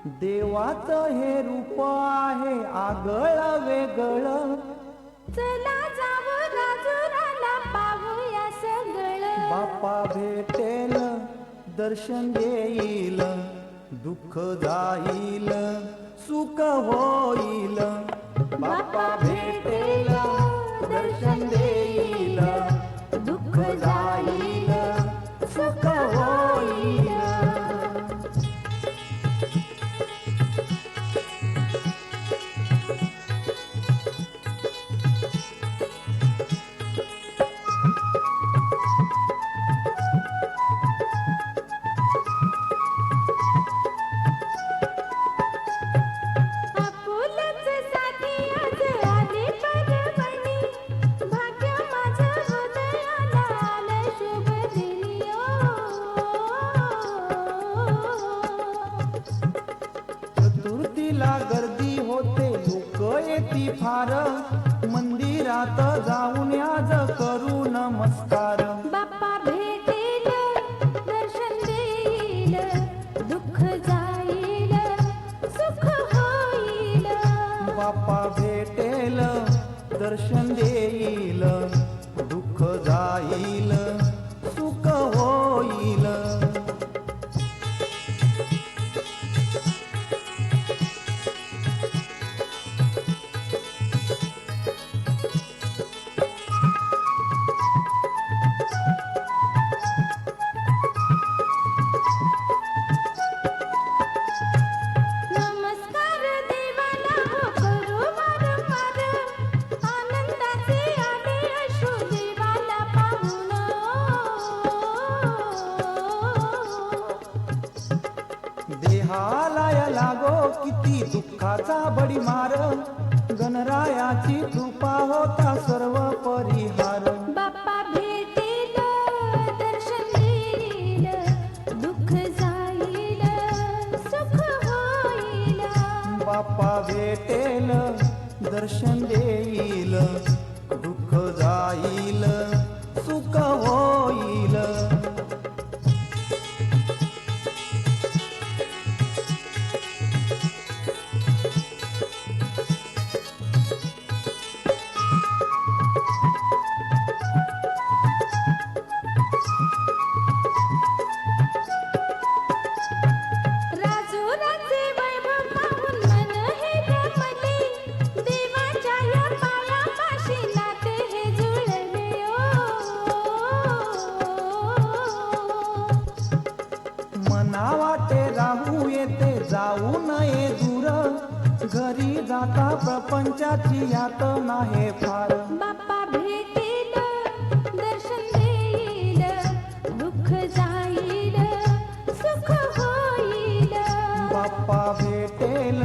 देवाचं हे रूप आहे आगळ वेगळं. चला जाऊ राजुराला पाहूया सगळं. बाप्पा भेटेल दर्शन देईल, दुःख जाईल सुख होईल. बाप्पा भेटेल दर्शन देईल, दुःख जाईल सुख होईल. आपुलच साथी आज आले परभणी. भाग्य माझं हृदयाला आलं शुभ दिनी चतुर्थीला गर्दी होते लोक येती फार, मंदिरात जाऊन आज करू नमस्कार. बाप्पा भेटेल दर्शन देईल, दुःख जाईल सुख होईल. बाप्पा भेटेल दर्शन देईल, दुःख जाईल सुख होईल. नमस्कार देवाला हो करू वारंवार, आनंदाचे आले अश्रू देवाला पाहून. देहाला या लागो किती दुःखाचा बडीमार, गणरायाची कृपा होता सर्व परिहार. बाप्पा भेटेल दर्शन देईल, दुःख जाईल सुख होईल. बाप्पा भेटेल दर्शन देईल, दुःख जाईल सुख होईल. राजुराचे वैभव पाहून मन हे रमले, देवाच्या या पायापाशी नाते हे जुळले मना वाटे राहू येते जाऊ नये दूर, घरी जाता प्रपंचाची यातना हे फार. बाप्पा भेटेल दर्शन देईल, दुःख जाईल सुख होईल. बाप्पा भेटेल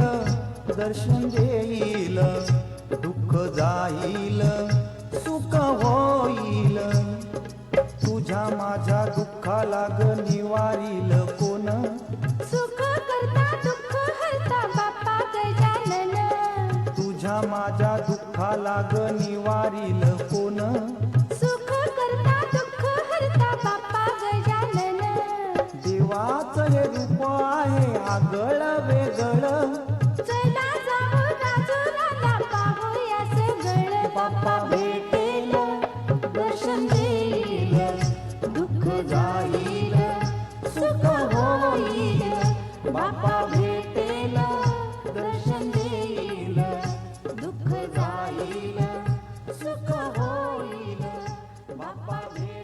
दर्शन देईल, दुःख जाईल सुख होईल. तुझ्या माझ्या दुःखाला ग निवारील कोण, सुख करता दुःख हरता बाप्पा गजानन. तुझ्या माझ्या दुःखाला ग निवारील कोण. सुख करता दुःख हरता बाप्पा गजानन. देवाचं हे रूप आहे आगळ वेगळं. चला जाऊ राजुराला पाहूया सगळं. बाप्पा भेटेल दर्शन देईल, दुःख जाईल सुख होईल. बाप्पा भेटेल दर्शन देईल, दुःख जाईल सुख होईल. बाप्पा भेटेल